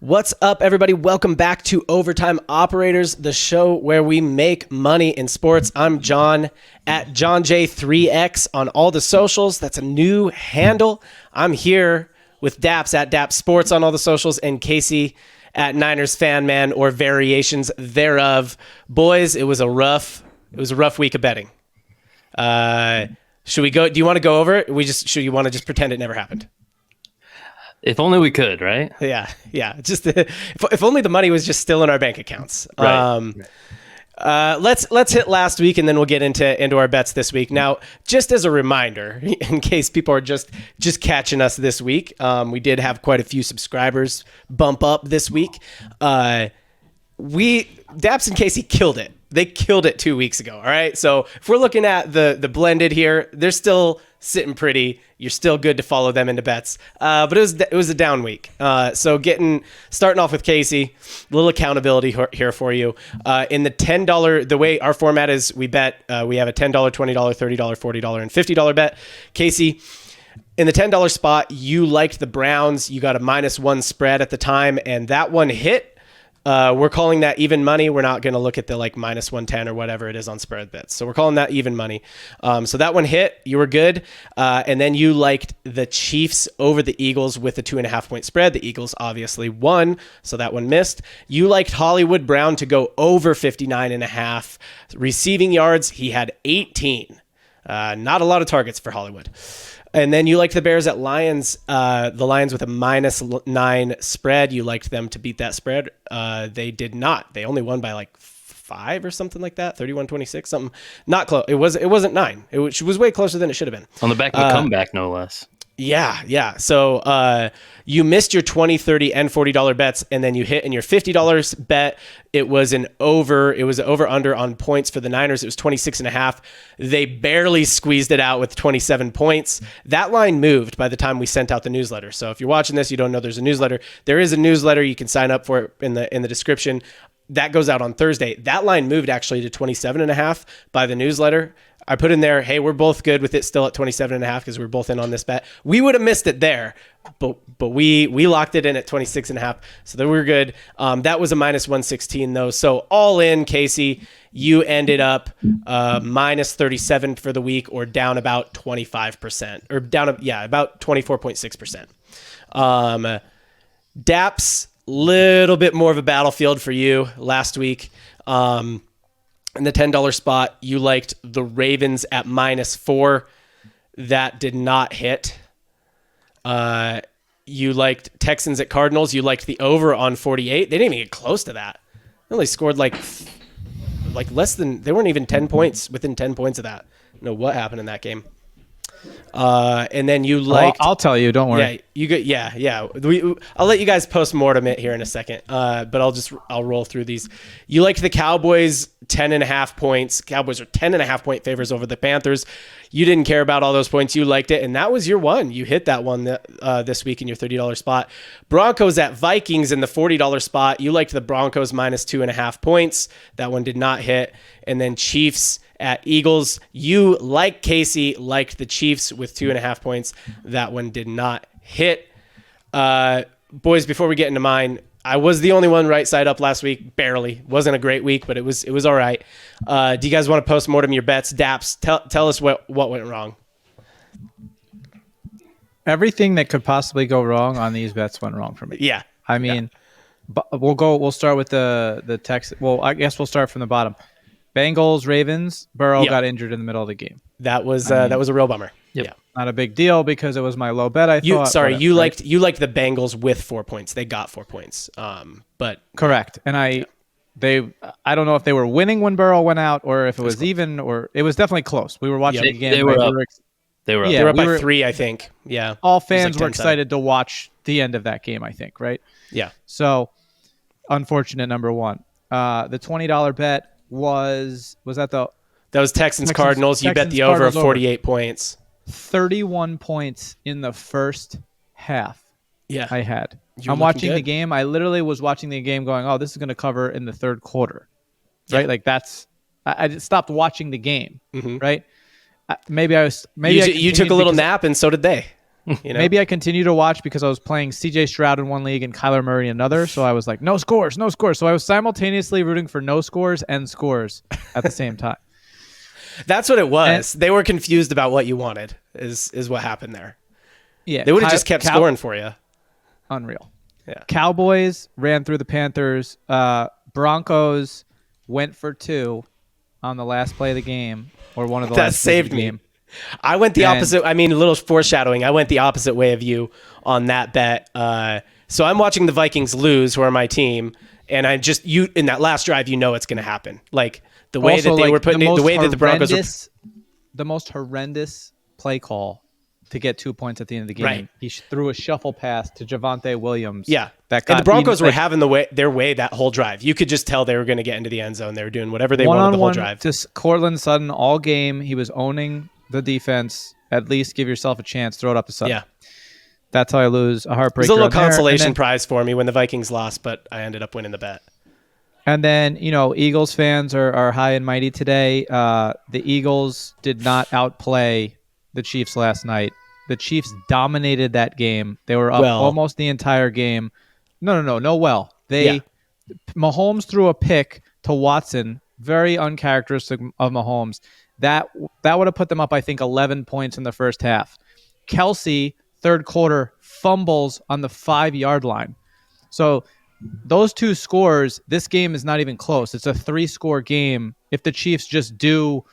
What's up, everybody? Welcome back to Overtime Operators, the show where we make money in sports. I'm John at JohnJ3X on all the socials. That's a new handle. I'm here with Daps at Daps Sports on all the socials and Casey at Niners Fan Man or variations thereof. Boys, it was a rough week of betting. Should we go? Do you want to go over it? Should you want to just pretend it never happened? If only we could, right? Yeah. Just if only the money was just still in our bank accounts. Right. Let's hit last week and then we'll get into our bets this week. Now, just as a reminder, in case people are just catching us this week, we did have quite a few subscribers bump up this week. Daps and Casey killed it. They killed it 2 weeks ago. All right. So if we're looking at the blended here, they're still sitting pretty. You're still good to follow them into bets. But it was a down week. So starting off with Casey, a little accountability here for you. In the $10, the way our format is, we bet, we have a $10, $20, $30, $40, and $50 bet. Casey, in the $10 spot, you liked the Browns. You got a -1 spread at the time, and that one hit. We're calling that even money. We're not going to look at the -110 or whatever it is on spread bets. So we're calling that even money. So that one hit. You were good. And then you liked the Chiefs over the Eagles with a 2.5-point spread. The Eagles obviously won, so that one missed. You liked Hollywood Brown to go over 59.5 receiving yards. He had 18. Not a lot of targets for Hollywood. And then you liked the Bears at Lions, the Lions with a -9 spread. You liked them to beat that spread. They did not. They only won by 5 or something like that, 31-26, something. Not close. It wasn't 9. It was way closer than it should have been. On the back of a comeback, no less. Yeah. So you missed your $20, $30, and $40 bets, and then you hit in your $50 bet. It was an over. It was an over-under on points for the Niners. It was 26.5. They barely squeezed it out with 27 points. That line moved by the time we sent out the newsletter. So if you're watching this, you don't know there's a newsletter. There is a newsletter. You can sign up for it in the description. That goes out on Thursday. That line moved actually to 27.5 by the newsletter. I put in there, hey, we're both good with it still at 27.5 because we're both in on this bet. We would have missed it there, but we locked it in at 26.5, so that we were good. That was a -116 though. So all in, Casey, you ended up -37 for the week, or down about 25%, or down about 24.6%. Daps, little bit more of a battlefield for you last week. In the $10 spot, you liked the Ravens at -4. That did not hit. You liked Texans at Cardinals. You liked the over on 48. They didn't even get close to that. They only scored less than, they weren't even 10 points, within 10 points of that. I don't know what happened in that game. And then you liked... I'll tell you, don't worry. Yeah. I'll let you guys post-mortem it here in a second, but I'll roll through these. You liked the Cowboys 10.5 points. Cowboys are 10.5 point favors over the Panthers. You didn't care about all those points. You liked it, and that was your one. You hit that one this week in your $30 spot. Broncos at Vikings in the $40 spot. You liked the Broncos -2.5 points. That one did not hit. And then Chiefs at Eagles. You, like Casey, liked the Chiefs with 2.5 points. That one did not hit. Boys, before we get into mine, I was the only one right side up last week. Barely. Wasn't a great week, but it was all right. Do you guys want to post-mortem your bets? Daps, tell us what went wrong. Everything that could possibly go wrong on these bets went wrong for me. Yeah. I mean, we'll start with the Texans. Well, I guess we'll start from the bottom. Bengals, Ravens. Burrow got injured in the middle of the game. That was a real bummer. Yep. Yeah. Not a big deal because it was my low bet. You liked the Bengals with 4 points. They got 4 points. But correct. And I don't know if they were winning when Burrow went out or if it was even, or it was definitely close. We were watching the game. They were up. They were up by 3, I think. Yeah. All fans were excited to watch the end of that game, I think, right? Yeah. So, unfortunate number one. The $20 bet was that was Texans Cardinals. You bet the over of 48 points. 31 points in the first half. Yeah. I had. I'm watching the game. I literally was watching the game going, oh, this is going to cover in the third quarter. Right? Yeah. I just stopped watching the game. Mm-hmm. Right? You took a little nap and so did they. Maybe I continue to watch because I was playing CJ Stroud in one league and Kyler Murray in another. So I was like, no scores, no scores. So I was simultaneously rooting for no scores and scores at the same time. That's what it was. They were confused about what you wanted is what happened there. Yeah. They would have just kept scoring for you. Unreal. Yeah. Cowboys ran through the Panthers. Broncos went for 2 on the last play of the game, or one of the last plays of the game. I went the opposite. I mean, a little foreshadowing. I went the opposite way of you on that bet. So I'm watching the Vikings lose, who are my team, and in that last drive, it's going to happen. Like the way that they were putting it, the way that the Broncos were. The most horrendous play call to get 2 points at the end of the game. Right. He threw a shuffle pass to Javonte Williams. Yeah. And the Broncos were having their way that whole drive. You could just tell they were going to get into the end zone. They were doing whatever they wanted the whole drive. Just Cortland Sutton all game. He was owning the defense. At least give yourself a chance. Throw it up to Sutton. Yeah. That's how I lose a heartbreaker. It was a little consolation prize for me when the Vikings lost, but I ended up winning the bet. And then, Eagles fans are high and mighty today. The Eagles did not outplay the Chiefs last night. The Chiefs dominated that game. They were up almost the entire game. No. Mahomes threw a pick to Watson, very uncharacteristic of Mahomes. That would have put them up, I think, 11 points in the first half. Kelsey, third quarter, fumbles on the 5-yard line. So those 2 scores, this game is not even close. It's a 3-score game if the Chiefs just do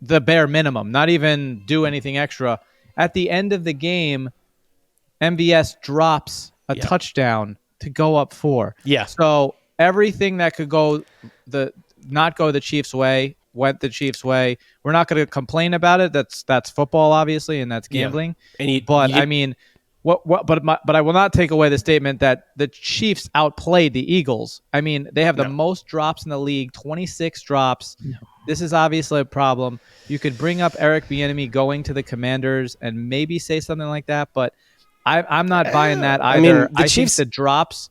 the bare minimum, not even do anything extra. At the end of the game, MVS drops a touchdown to go up 4. Yeah. So everything that could not go the Chiefs' way went the Chiefs' way. We're not going to complain about it. That's football, obviously, and that's gambling. Yeah. I mean, but I will not take away the statement that the Chiefs outplayed the Eagles. I mean, they have the most drops in the league, 26 drops. No. This is obviously a problem. You could bring up Eric Bieniemy going to the Commanders and maybe say something like that, but I'm not buying that either. I think the drops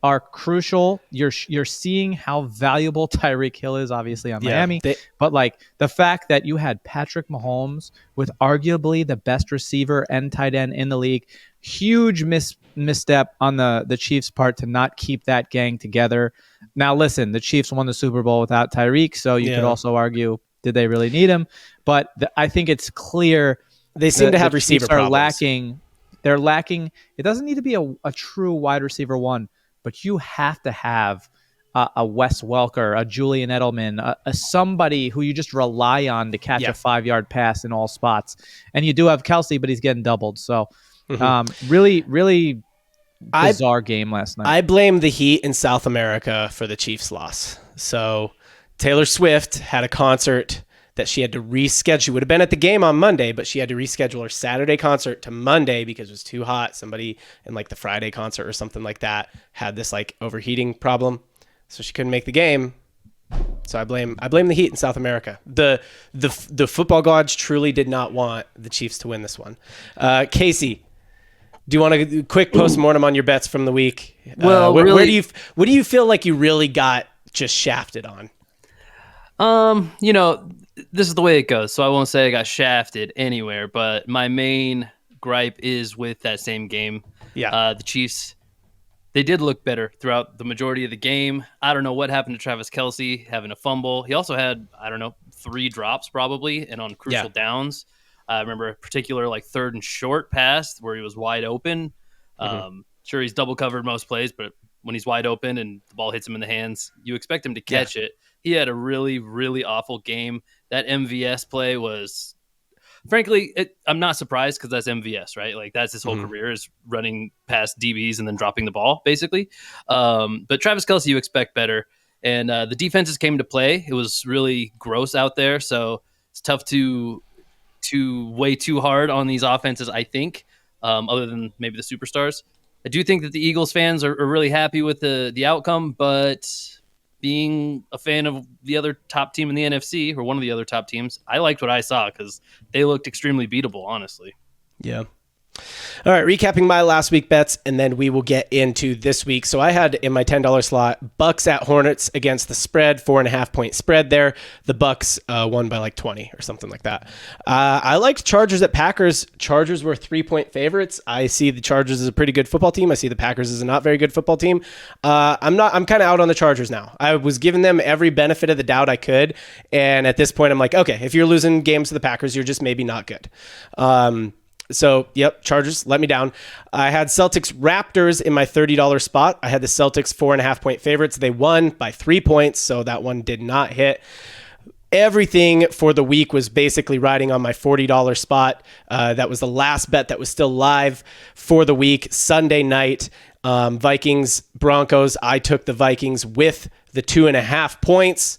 are crucial. You're seeing how valuable Tyreek Hill is, obviously, on Miami. But like the fact that you had Patrick Mahomes with arguably the best receiver and tight end in the league, huge misstep on the Chiefs' part to not keep that gang together. Now, listen, the Chiefs won the Super Bowl without Tyreek, so you could also argue, did they really need him? But I think it's clear they seem to have receiver problems. They're lacking. It doesn't need to be a true wide receiver one, but you have to have a Wes Welker, a Julian Edelman, a somebody who you just rely on to catch a 5-yard pass in all spots. And you do have Kelsey, but he's getting doubled. So really, really bizarre game last night. I blame the heat in South America for the Chiefs' loss. So Taylor Swift had a concert that she had to reschedule. She would have been at the game on Monday, but she had to reschedule her Saturday concert to Monday because it was too hot. Somebody in like the Friday concert or something like that had this like overheating problem. So she couldn't make the game. So I blame the heat in South America. The football gods truly did not want the Chiefs to win this one. Casey, do you want a quick postmortem on your bets from the week? Well, what do you feel like you really got just shafted on? This is the way it goes. So I won't say I got shafted anywhere, but my main gripe is with that same game. Yeah. The Chiefs, they did look better throughout the majority of the game. I don't know what happened to Travis Kelce having a fumble. He also had, 3 drops probably, and on crucial downs. I remember a particular 3rd and short pass where he was wide open. Sure, he's double covered most plays, but when he's wide open and the ball hits him in the hands, you expect him to catch it. He had a really, really awful game. That MVS play was, frankly, I'm not surprised because that's MVS, right? Like that's his whole career is running past DBs and then dropping the ball, basically. But Travis Kelce, you expect better. And the defenses came to play. It was really gross out there, so it's tough to weigh too hard on these offenses, I think, other than maybe the superstars. I do think that the Eagles fans are really happy with the outcome, but being a fan of the other top team in the NFC, or one of the other top teams, I liked what I saw because they looked extremely beatable, honestly. Yeah. All right, recapping my last week bets, and then we will get into this week. So I had in my $10 slot Bucks at Hornets against the spread, 4.5 point spread there. The Bucks won by like 20 or something like that. I liked Chargers at Packers. Chargers were 3-point favorites. I see the Chargers as a pretty good football team. I see the Packers as a not very good football team. I'm kind of out on the Chargers now. I was giving them every benefit of the doubt I could, and at this point, I'm like, okay, if you're losing games to the Packers, you're just maybe not good. So, yep, Chargers let me down. I had Celtics Raptors in my $30 spot. I had the Celtics 4.5 point favorites. They won by 3 points, so that one did not hit. Everything for the week was basically riding on my $40 spot. That was the last bet that was still live for the week. Sunday night, Vikings, Broncos. I took the Vikings with the 2.5 points.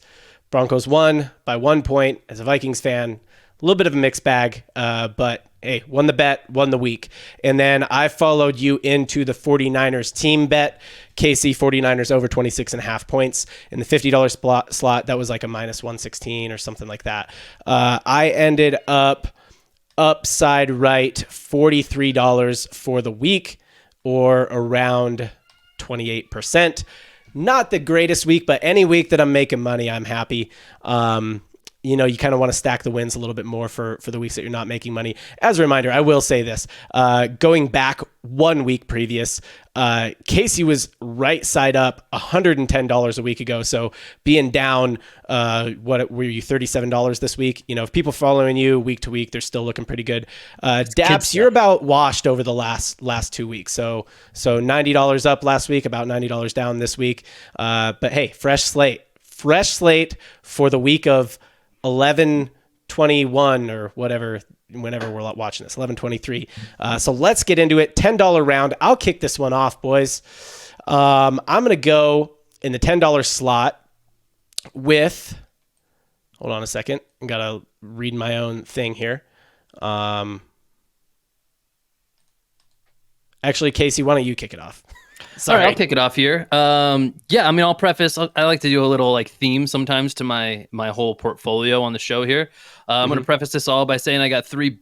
Broncos won by 1 point. As a Vikings fan, a little bit of a mixed bag, but hey, won the bet, won the week. And then I followed you into the 49ers team bet. KC 49ers over 26.5 points. In the $50 slot, that was like a minus 116 or something like that. I ended up upside right $43 for the week, or around 28%. Not the greatest week, but any week that I'm making money, I'm happy. You kind of want to stack the wins a little bit more for the weeks that you're not making money. As a reminder, I will say this. Going back 1 week previous, Casey was right side up $110 a week ago. So being down, what were you, $37 this week? If people following you week to week, they're still looking pretty good. Daps, you're about washed over the last 2 weeks. So $90 up last week, about $90 down this week. But hey, fresh slate for the week of 11/21 or whatever, whenever we're watching this, 11/23. So let's get into it. $10 round. I'll kick this one off, boys. I'm going to go in the $10 slot with, hold on a second. I got to read my own thing here. Actually, Casey, why don't you kick it off? Sorry. All right, I'll kick it off here. I'll preface. I like to do a little theme sometimes to my whole portfolio on the show here. I'm going to preface this all by saying I got three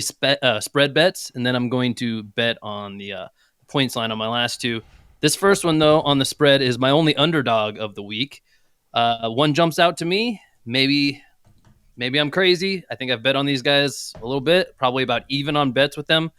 spread bets, and then I'm going to bet on the points line on my last two. This first one, though, on the spread is my only underdog of the week. One jumps out to me. Maybe I'm crazy. I think I've bet on these guys a little bit, probably about even on bets with them.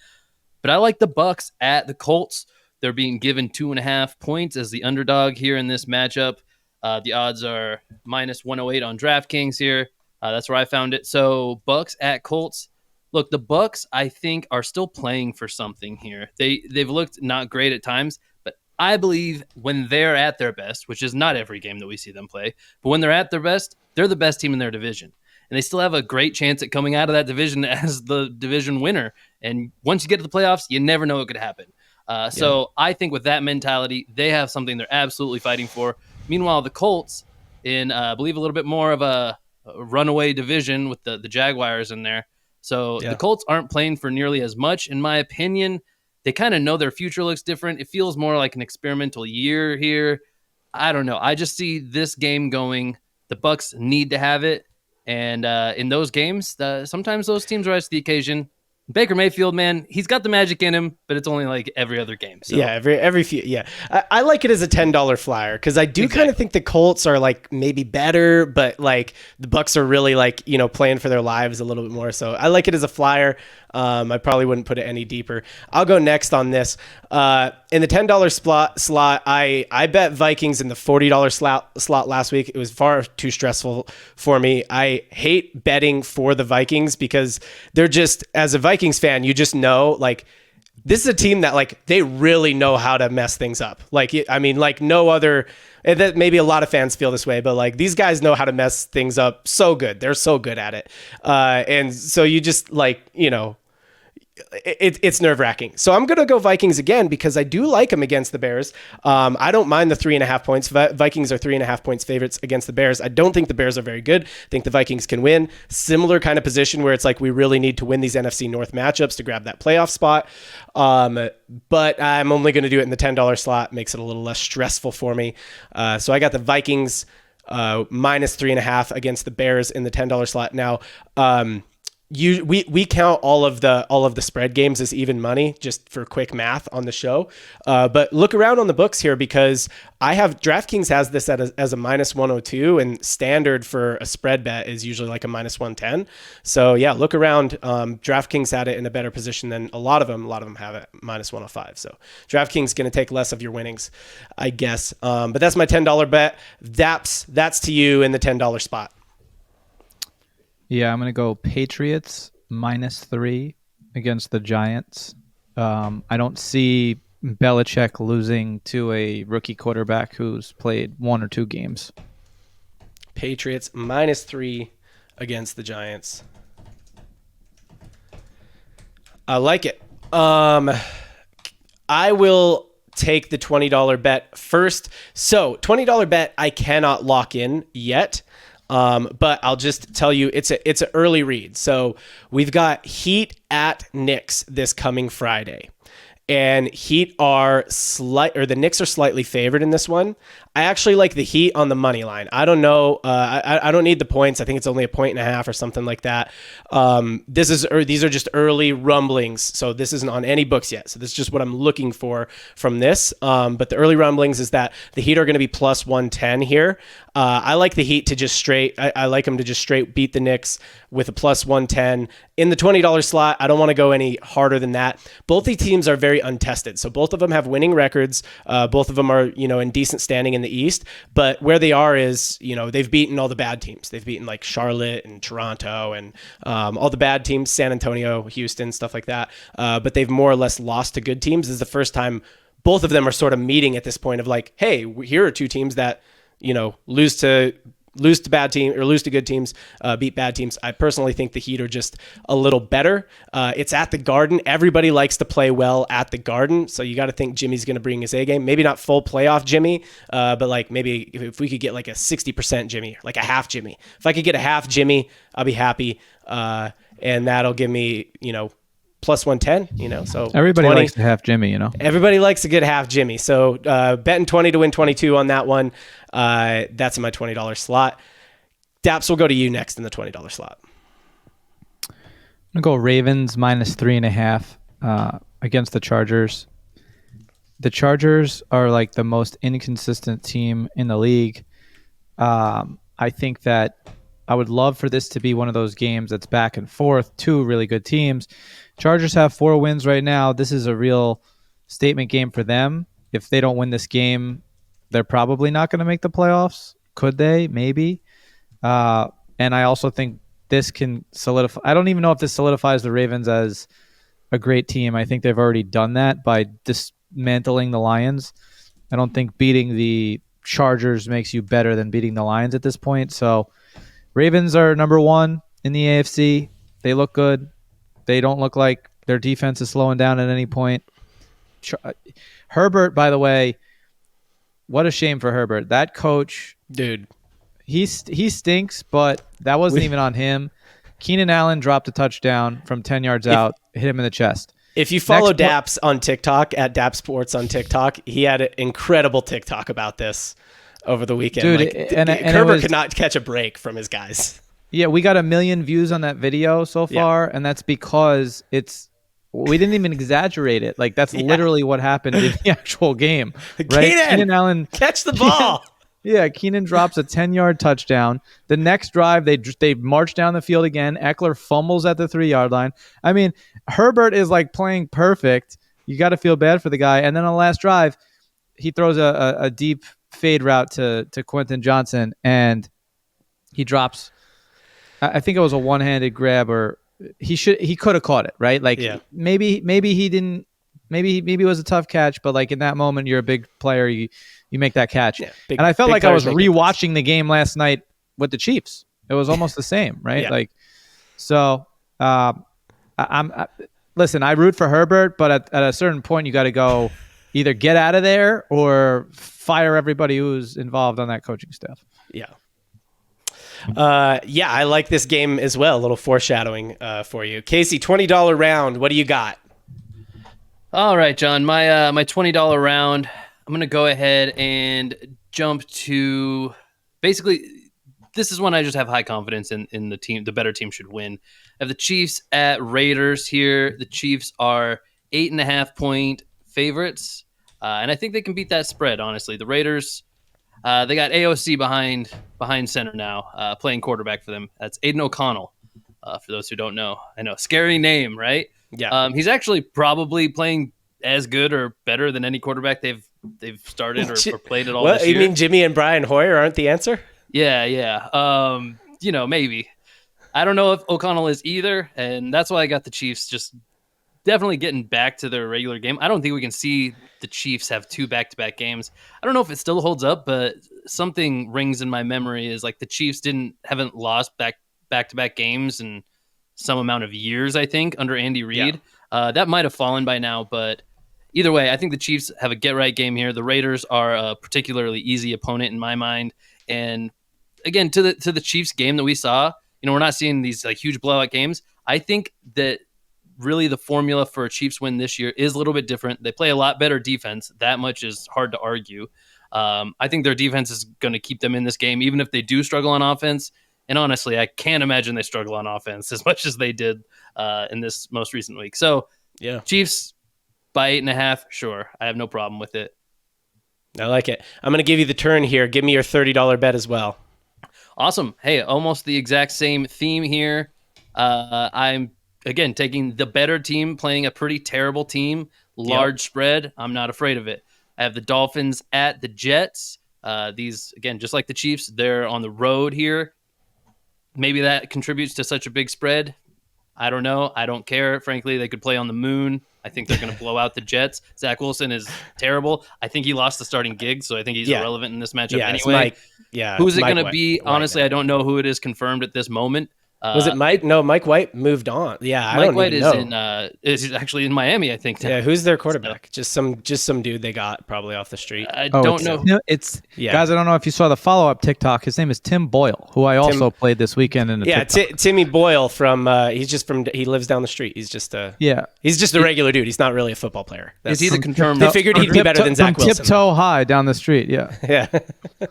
But I like the Bucks at the Colts. They're being given 2.5 points as the underdog here in this matchup. The odds are minus 108 on DraftKings here. That's where I found it. So Bucks at Colts. Look, the Bucks, I think, are still playing for something here. They've looked not great at times, but I believe when they're at their best, which is not every game that we see them play, but when they're at their best, they're the best team in their division. And they still have a great chance at coming out of that division as the division winner. And once you get to the playoffs, you never know what could happen. So I think with that mentality, they have something they're absolutely fighting for. Meanwhile, the Colts, in I believe a little bit more of a runaway division with the Jaguars in there. So the Colts aren't playing for nearly as much. In my opinion, they kind of know their future looks different. It feels more like an experimental year here. I don't know. I just see this game going. The Bucks need to have it. And in those games, sometimes those teams rise to the occasion. Baker Mayfield, man, he's got the magic in him, but it's only like every other game. So. Yeah, every few. Yeah, I like it as a $10 flyer because I do kind of think the Colts are like maybe better, but like the Bucks are really like playing for their lives a little bit more. So I like it as a flyer. I probably wouldn't put it any deeper. I'll go next on this. In the $10 slot, I bet Vikings in the $40 slot last week. It was far too stressful for me. I hate betting for the Vikings because they're just, as a Vikings fan, you just know, like, this is a team that, like, they really know how to mess things up. Like, I mean, like no other, and that maybe a lot of fans feel this way, but like these guys know how to mess things up so good. They're so good at it. And so you just like, it's nerve-wracking. So I'm going to go Vikings again because I do like them against the Bears. I don't mind the 3.5 points. Vikings are 3.5 points favorites against the Bears. I don't think the Bears are very good. I think the Vikings can win. Similar kind of position where it's like we really need to win these NFC North matchups to grab that playoff spot. But I'm only going to do it in the $10 slot. Makes it a little less stressful for me. So I got the Vikings minus 3.5 against the Bears in the $10 slot. Now, we count all of the spread games as even money, just for quick math on the show. But look around on the books here, because DraftKings has this as a minus 102, and standard for a spread bet is usually like a minus 110. So yeah, look around. DraftKings had it in a better position than a lot of them. A lot of them have it minus 105. So DraftKings going to take less of your winnings, I guess. But that's my $10 bet. That's to you in the $10 spot. Yeah, I'm going to go Patriots -3 against the Giants. I don't see Belichick losing to a rookie quarterback who's played 1 or 2 games. Patriots -3 against the Giants. I like it. I will take the $20 bet first. So $20 bet I cannot lock in yet. But I'll just tell you, it's an early read. So we've got Heat at Knicks this coming Friday, and the Knicks are slightly favored in this one. I actually like the Heat on the money line. I don't know. I don't need the points. I think it's only 1.5 or something like that. These are just early rumblings. So this isn't on any books yet. So this is just what I'm looking for from this. But the early rumblings is that the Heat are going to be plus 110 here. I like the Heat to just straight. I like them to just straight beat the Knicks with a plus 110 in the $20 slot. I don't want to go any harder than that. Both these teams are very untested. So both of them have winning records. Both of them are, in decent standing in the East, but where they are is, they've beaten all the bad teams. They've beaten like Charlotte and Toronto and all the bad teams, San Antonio, Houston, stuff like that. But they've more or less lost to good teams. This is the first time both of them are sort of meeting at this point of like, hey, here are two teams that, lose to bad team or lose to good teams, beat bad teams. I personally think the Heat are just a little better. It's at the Garden. Everybody likes to play well at the Garden. So you got to think Jimmy's going to bring his A game. Maybe not full playoff Jimmy, but like maybe if we could get like a 60% Jimmy, like a half Jimmy. If I could get a half Jimmy, I'll be happy. And that'll give me, plus 110, so everybody 20. likes to have Jimmy, Everybody likes a good half Jimmy. So betting 20 to win 22 on that one. That's in my $20 slot. Daps will go to you next in the $20 slot. I'm going to go Ravens -3.5 against the Chargers. The Chargers are like the most inconsistent team in the league. I think that I would love for this to be one of those games that's back and forth, 2 really good teams. Chargers have 4 wins right now. This is a real statement game for them. If they don't win this game, they're probably not going to make the playoffs. Could they? Maybe. And I also think this can solidify. I don't even know if this solidifies the Ravens as a great team. I think they've already done that by dismantling the Lions. I don't think beating the Chargers makes you better than beating the Lions at this point. So Ravens are number 1 in the AFC. They look good. They don't look like their defense is slowing down at any point. Herbert, by the way, what a shame for Herbert. That coach, dude, he stinks, but that wasn't even on him. Keenan Allen dropped a touchdown from 10 yards out, hit him in the chest. If you follow Daps on TikTok, at Daps Sports on TikTok, he had an incredible TikTok about this over the weekend. Dude, and Herbert could not catch a break from his guys. Yeah, we got 1 million views on that video so far, and that's because we didn't even exaggerate it. Like, that's literally what happened in the actual game. Right? Keenan Allen, catch the ball. Keenan drops a 10-yard touchdown. The next drive, they march down the field again. Eckler fumbles at the 3-yard line. I mean, Herbert is like playing perfect. You got to feel bad for the guy. And then on the last drive, he throws a deep fade route to Quentin Johnson, and he drops. I think it was a one-handed grab, or he could have caught it, right? Like maybe he didn't. Maybe it was a tough catch, but like in that moment, you're a big player. You make that catch. Yeah, and I felt like I was rewatching the game last night with the Chiefs. It was almost the same, right? Like, so listen, I root for Herbert, but at a certain point, you got to go either get out of there or fire everybody who's involved on that coaching staff. Yeah. I like this game as well. A little foreshadowing for you. Casey, $20 round. What do you got? All right, John. My $20 round, I'm going to go ahead and jump to basically this is one I just have high confidence in the team. The better team should win. I have the Chiefs at Raiders here. The Chiefs are 8.5-point favorites, and I think they can beat that spread. Honestly, the Raiders, they got AOC behind center now, playing quarterback for them. That's Aiden O'Connell. For those who don't know, I know, scary name, right? Yeah. He's actually probably playing as good or better than any quarterback they've started or played at all this year. You mean Jimmy and Brian Hoyer aren't the answer? Yeah. Maybe. I don't know if O'Connell is either, and that's why I got the Chiefs just definitely getting back to their regular game. I don't think we can see the Chiefs have 2 back-to-back games. I don't know if it still holds up, but something rings in my memory is like the Chiefs haven't lost back-to-back games in some amount of years, I think, under Andy Reid. Yeah. That might have fallen by now, but either way, I think the Chiefs have a get-right game here. The Raiders are a particularly easy opponent in my mind, and again, to the Chiefs game that we saw, we're not seeing these like huge blowout games. I think that really the formula for a Chiefs win this year is a little bit different. They play a lot better defense. That much is hard to argue. I think their defense is going to keep them in this game, even if they do struggle on offense. And honestly, I can't imagine they struggle on offense as much as they did in this most recent week. So, yeah, Chiefs by 8.5, sure. I have no problem with it. I like it. I'm going to give you the turn here. Give me your $30 bet as well. Awesome. Hey, almost the exact same theme here. I'm, again, taking the better team, playing a pretty terrible team. Large spread. I'm not afraid of it. I have the Dolphins at the Jets. These, again, just like the Chiefs, they're on the road here. Maybe that contributes to such a big spread. I don't know. I don't care. Frankly, they could play on the moon. I think they're going to blow out the Jets. Zach Wilson is terrible. I think he lost the starting gig, so I think he's irrelevant in this matchup anyway. Who's it going to be? Honestly, I don't know who it is confirmed at this moment. Was it Mike? No, Mike White moved on. Yeah, Mike White is actually in Miami, I think. Yeah, who's their quarterback? So. Just some dude they got probably off the street. I don't know. Guys. I don't know if you saw the follow-up TikTok. His name is Tim Boyle, who I also played this weekend in a TikTok. Timmy Boyle from. He lives down the street. He's just a regular dude. He's not really a football player. Is he the confirmed? They figured he'd be better than Zach Wilson. Tiptoe high down the street. Yeah. Yeah.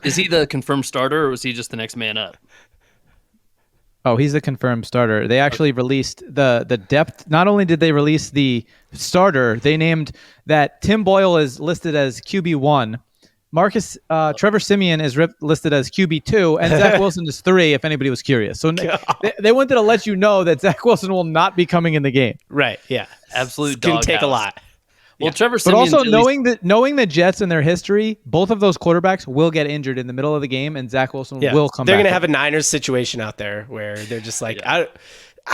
Is he the confirmed starter, or was he just the next man up? Oh, he's the confirmed starter. They actually released the depth. Not only did they release the starter, they named that Tim Boyle is listed as QB1. Trevor Siemian is listed as QB2, and Zach Wilson is 3, if anybody was curious. So they wanted to let you know that Zach Wilson will not be coming in the game. Right, yeah. Absolute dog. Can take a lot. Well, Trevor Siemian, but also knowing the Jets and their history, both of those quarterbacks will get injured in the middle of the game, and Zach Wilson will come back. They're going to have a Niners situation out there where they're just like, I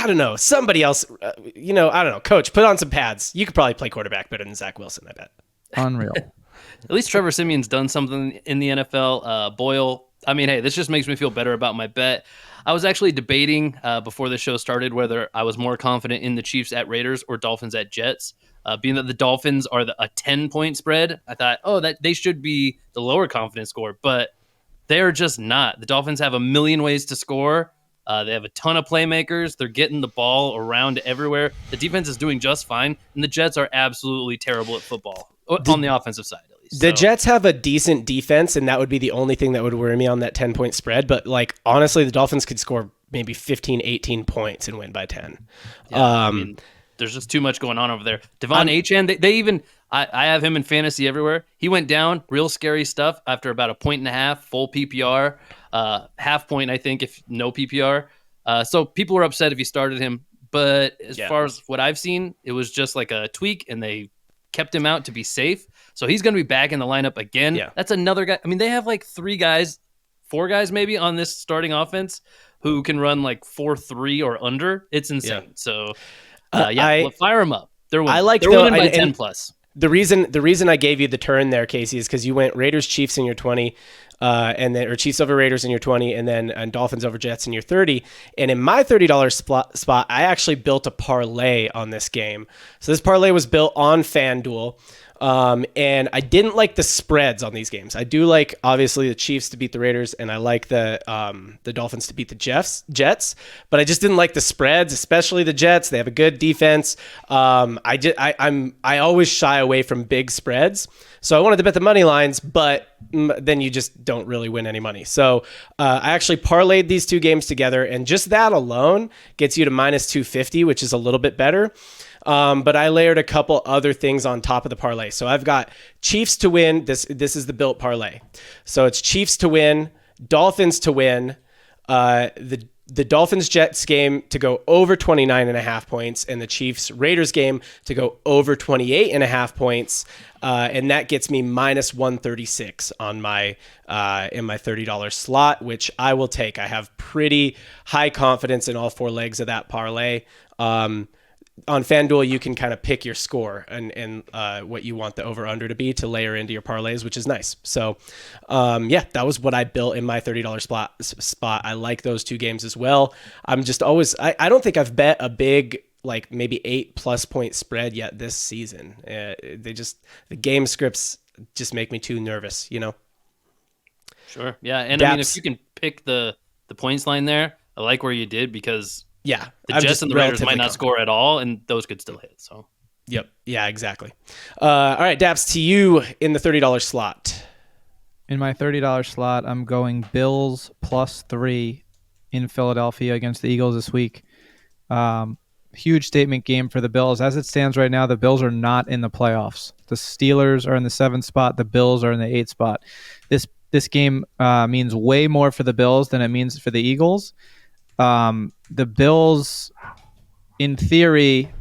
don't know, somebody else, I don't know, coach, put on some pads. You could probably play quarterback better than Zach Wilson, I bet. Unreal. At least Trevor Siemian's done something in the NFL. Boyle, I mean, hey, this just makes me feel better about my bet. I was actually debating before the show started whether I was more confident in the Chiefs at Raiders or Dolphins at Jets. Being that the Dolphins are a 10-point spread, I thought, that they should be the lower confidence score, but they're just not. The Dolphins have a million ways to score. They have a ton of playmakers. They're getting the ball around everywhere. The defense is doing just fine, and the Jets are absolutely terrible at football, on the offensive side at least. The Jets have a decent defense, and that would be the only thing that would worry me on that 10-point spread. But, honestly, the Dolphins could score maybe 15, 18 points and win by 10. Yeah, there's just too much going on over there. Devon Achane, they even I have him in fantasy everywhere. He went down, real scary stuff after about 1.5 points, full PPR, half point I think if no PPR. So people were upset if you started him, but as far as what I've seen, it was just like a tweak, and they kept him out to be safe. So he's going to be back in the lineup again. Yeah. That's another guy. I mean, they have 4 guys maybe on this starting offense who can run 4.3 or under. It's insane. Yeah. So. Fire them up. They're winning by 10 plus. The reason I gave you the turn there, Casey, is because you went Raiders Chiefs in your 20, or Chiefs over Raiders in your 20, and Dolphins over Jets in your 30. And in my $30 spot, I actually built a parlay on this game. So this parlay was built on FanDuel. And I didn't like the spreads on these games. I do like, obviously, the Chiefs to beat the Raiders, and I like the Dolphins to beat the Jets, but I just didn't like the spreads, especially the Jets. They have a good defense. I always shy away from big spreads, so I wanted to bet the money lines, but then you just don't really win any money. So I actually parlayed these two games together, and just that alone gets you to minus 250, which is a little bit better. But I layered a couple other things on top of the parlay. So I've got Chiefs to win. This is the built parlay. So it's Chiefs to win, Dolphins to win, the Dolphins-Jets game to go over 29.5 points, and the Chiefs-Raiders game to go over 28.5 points. And that gets me minus 136 on my in my $30 slot, which I will take. I have pretty high confidence in all four legs of that parlay. On FanDuel, you can kind of pick your score and what you want the over-under to be to layer into your parlays, which is nice. So, that was what I built in my $30 spot. I like those two games as well. I'm just always – I don't think I've bet a big – like maybe 8+ point spread yet this season. The game scripts just make me too nervous, you know? Sure. Yeah. And I mean, if you can pick the points line there, I like where you did because the Jets and the Raiders might not score at all, and those could still hit. So, yep. Yeah, exactly. All right, Daps, to you in the $30 slot. In my $30 slot, I'm going Bills +3 in Philadelphia against the Eagles this week. Huge statement game for the Bills. As it stands right now, the Bills are not in the playoffs. The Steelers are in the 7th spot. The Bills are in the 8th spot. This game means way more for the Bills than it means for the Eagles. The Bills, in theory,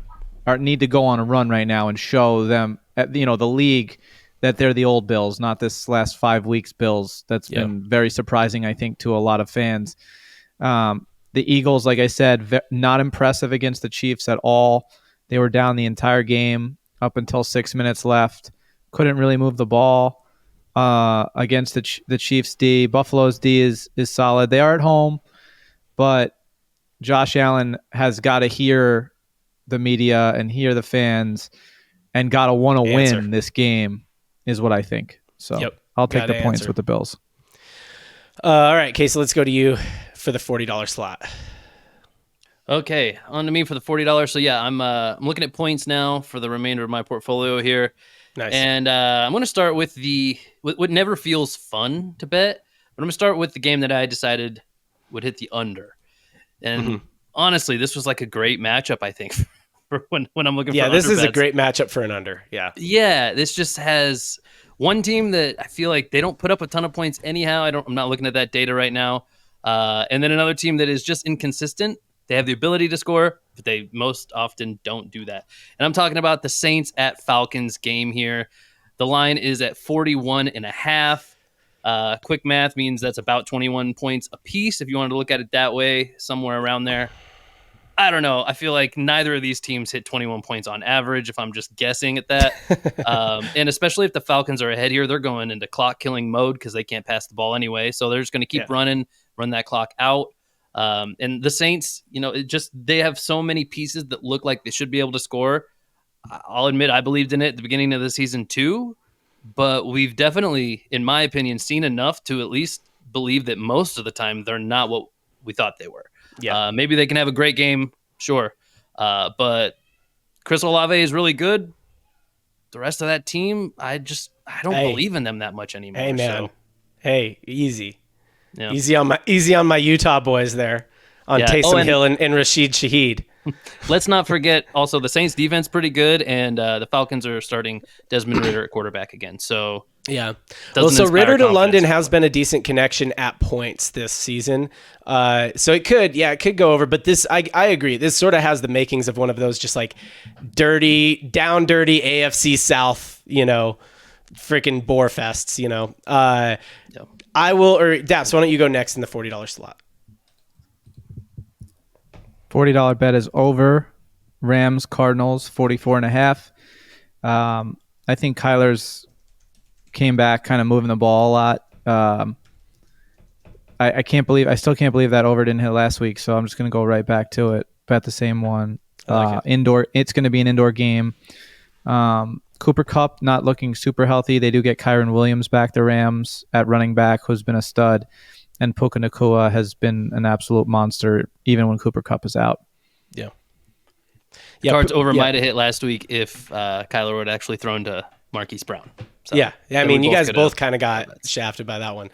need to go on a run right now and show them, the league, that they're the old Bills, not this last 5 weeks Bills. That's been very surprising, I think, to a lot of fans. The Eagles, like I said, not impressive against the Chiefs at all. They were down the entire game up until 6 minutes left. Couldn't really move the ball against the Chiefs' D. Buffalo's D is solid. They are at home, but Josh Allen has got to hear the media and hear the fans and got to want to win this game is what I think. So I'll take the points with the Bills. All right, Casey, let's go to you for the $40 slot. Okay, on to me for the $40. So I'm looking at points now for the remainder of my portfolio here. Nice. And I'm going to start with what never feels fun to bet, but I'm going to start with the game that I decided would hit the under. And honestly, this was like a great matchup, I think, for when I'm looking for under this is bets. a great matchup for an under. Yeah, this just has one team that I feel like they don't put up a ton of points anyhow. I'm not looking at that data right now. And then another team that is just inconsistent. They have the ability to score, but they most often don't do that. And I'm talking about the Saints at Falcons game here. The line is at 41.5. Quick math means that's about 21 points a piece. If you wanted to look at it that way, somewhere around there. I don't know. I feel like neither of these teams hit 21 points on average, if I'm just guessing at that. And especially if the Falcons are ahead here, they're going into clock killing mode because they can't pass the ball anyway. So they're just going to keep running, run that clock out. And the Saints, they have so many pieces that look like they should be able to score. I'll admit I believed in it at the beginning of the season too, but we've definitely, in my opinion, seen enough to at least believe that most of the time they're not what we thought they were. Maybe they can have a great game, sure. But Chris Olave is really good. The rest of that team, I don't believe in them that much anymore. Hey, man. Hey, easy. Yeah. Easy on my Utah boys there on Taysom Hill and Rashid Shaheed. Let's not forget also the Saints defense pretty good, and the Falcons are starting Desmond Ridder at quarterback again. So so Ridder to London has been a decent connection at points this season. So it could go over, but this I agree. This sort of has the makings of one of those just like dirty AFC South, freaking bore fests, I will, or Daps, why don't you go next in the $40 slot? $40 bet is over. Rams, Cardinals, 44.5. I think Kyler's came back kind of moving the ball a lot. I still can't believe that over didn't hit last week, so I'm just going to go right back to it. Bet the same one. Indoor. It's going to be an indoor game. Cooper Kupp not looking super healthy. They do get Kyron Williams back, the Rams, at running back, who's been a stud. And Puka Nacua has been an absolute monster, even when Cooper Kupp is out. Yeah. Cards over might have hit last week if Kyler would actually thrown to Marquise Brown. So, I mean, you guys both kind of got shafted by that one.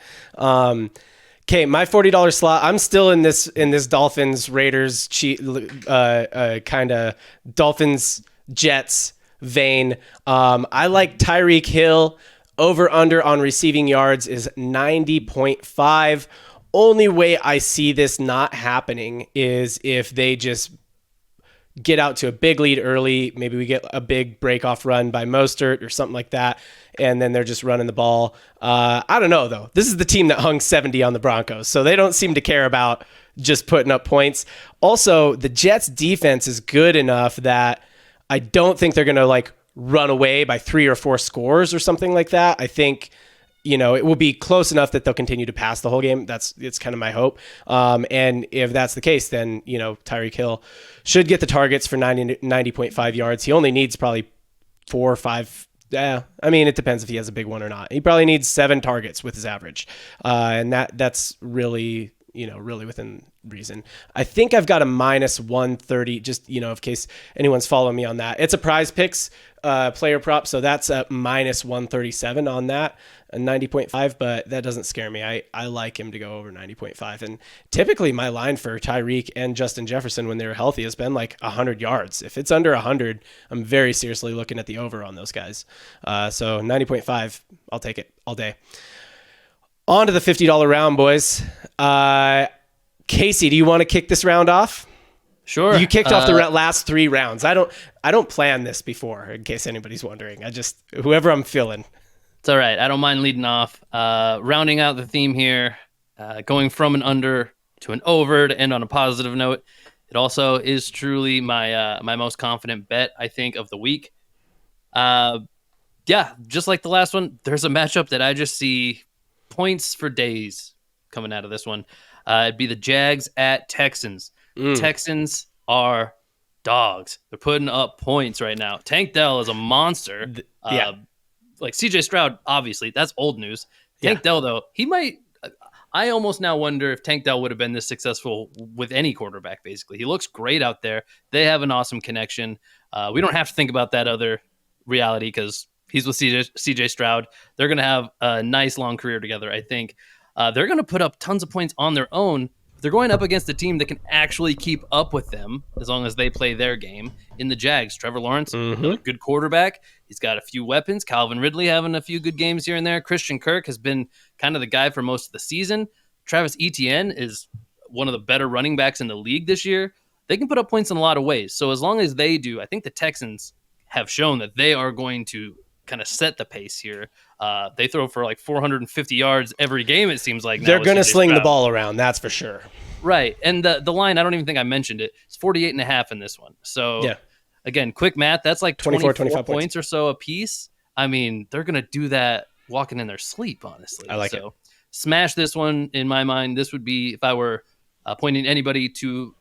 Okay, my $40 slot. I'm still in this Dolphins Raiders kind of Dolphins Jets vein. I like Tyreek Hill. Over under on receiving yards is 90.5. Only way I see this not happening is if they just get out to a big lead early. Maybe we get a big break-off run by Mostert or something like that, and then they're just running the ball. I don't know, though. This is the team that hung 70 on the Broncos, so they don't seem to care about just putting up points. Also, the Jets' defense is good enough that I don't think they're going to, run away by 3 or 4 scores or something like that. I think it will be close enough that they'll continue to pass the whole game. It's kind of my hope. And if that's the case, then, Tyreek Hill should get the targets for 90.5 yards. He only needs probably 4 or 5. Yeah. I mean, it depends if he has a big one or not. He probably needs 7 targets with his average. And that's really, really within reason. I think I've got a minus 130, just, in case anyone's following me on that. It's a Prize Picks player prop, so that's a minus 137 on that, a 90.5, but that doesn't scare me. I like him to go over 90.5. And typically my line for Tyreek and Justin Jefferson when they're healthy has been 100 yards. If it's under 100, I'm very seriously looking at the over on those guys. So 90.5, I'll take it all day. On to the $50 round, boys. Casey, do you want to kick this round off? Sure. You kicked off the last 3 rounds. I don't plan this before, in case anybody's wondering. Whoever I'm feeling. It's all right. I don't mind leading off. Rounding out the theme here, going from an under to an over to end on a positive note. It also is truly my most confident bet, I think, of the week. Just like the last one, there's a matchup that I just see points for days coming out of this one. It'd be the Jags at Texans. Texans are dogs. They're putting up points right now. Tank Dell is a monster. CJ Stroud, obviously, that's old news. Tank Dell, though, he might. I almost now wonder if Tank Dell would have been this successful with any quarterback, basically. He looks great out there. They have an awesome connection. We don't have to think about that other reality because he's with CJ Stroud. They're going to have a nice long career together, I think. They're going to put up tons of points on their own. They're going up against a team that can actually keep up with them as long as they play their game. In the Jags, Trevor Lawrence, good quarterback. He's got a few weapons. Calvin Ridley having a few good games here and there. Christian Kirk has been kind of the guy for most of the season. Travis Etienne is one of the better running backs in the league this year. They can put up points in a lot of ways. So as long as they do, I think the Texans have shown that they are going to kind of set the pace here. They throw for 450 yards every game, it seems like. They're going to sling the ball around, that's for sure. Right. And the line, I don't even think I mentioned it. It's 48.5 in this one. So, again, quick math, that's 24 points or so a piece. I mean, they're going to do that walking in their sleep, honestly. I like it. Smash this one, in my mind. This would be, if I were pointing anybody to,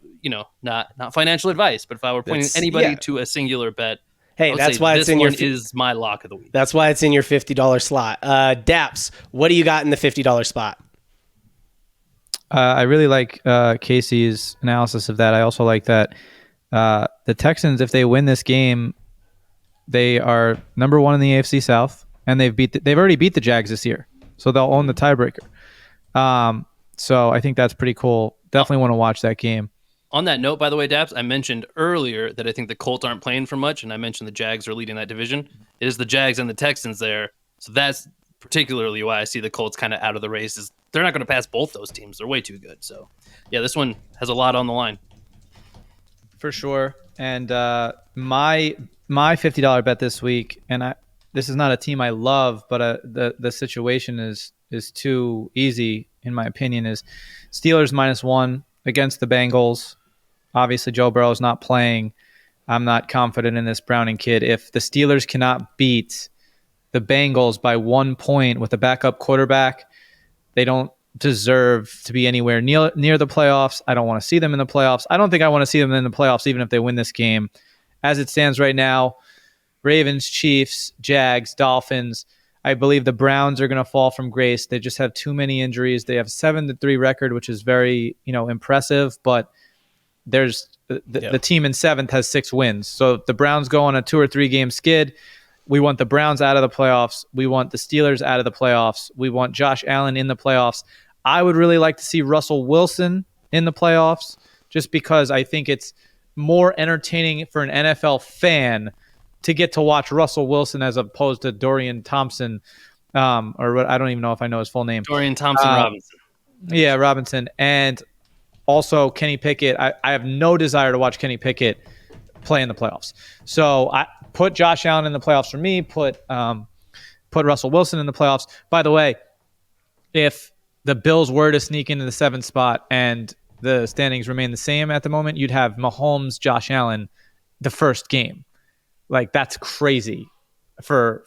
not financial advice, but if I were pointing anybody to a singular bet, hey, that's why it's in your is my lock of the week. That's why it's in your $50 slot. Daps, what do you got in the $50 spot? I really like Casey's analysis of that. I also like that the Texans, if they win this game, they are number 1 in the AFC South, and they've already beat the Jags this year, so they'll own the tiebreaker. So I think that's pretty cool. Definitely want to watch that game. On that note, by the way, Daps, I mentioned earlier that I think the Colts aren't playing for much, and I mentioned the Jags are leading that division. It is the Jags and the Texans there, so that's particularly why I see the Colts kind of out of the race. Is they're not going to pass both those teams. They're way too good. So, this one has a lot on the line. For sure. And my $50 bet this week, and this is not a team I love, but the situation is too easy, in my opinion, is Steelers -1 against the Bengals. Obviously, Joe Burrow is not playing. I'm not confident in this Browning kid. If the Steelers cannot beat the Bengals by 1 point with a backup quarterback, they don't deserve to be anywhere near the playoffs. I don't want to see them in the playoffs. I don't think I want to see them in the playoffs even if they win this game. As it stands right now, Ravens, Chiefs, Jags, Dolphins. I believe the Browns are going to fall from grace. They just have too many injuries. They have 7-3 record, which is very, impressive, but there's the team in 7th has 6 wins. So if the Browns go on a 2 or 3 game skid, we want the Browns out of the playoffs. We want the Steelers out of the playoffs. We want Josh Allen in the playoffs. I would really like to see Russell Wilson in the playoffs just because I think it's more entertaining for an NFL fan to get to watch Russell Wilson as opposed to Dorian Thompson, or what, I don't even know if I know his full name. Dorian Thompson-Robinson. Yeah, Robinson. And also Kenny Pickett. I have no desire to watch Kenny Pickett play in the playoffs. So I put Josh Allen in the playoffs for me, put Russell Wilson in the playoffs. By the way, if the Bills were to sneak into the 7th spot and the standings remain the same at the moment, you'd have Mahomes, Josh Allen, the first game. Like, that's crazy for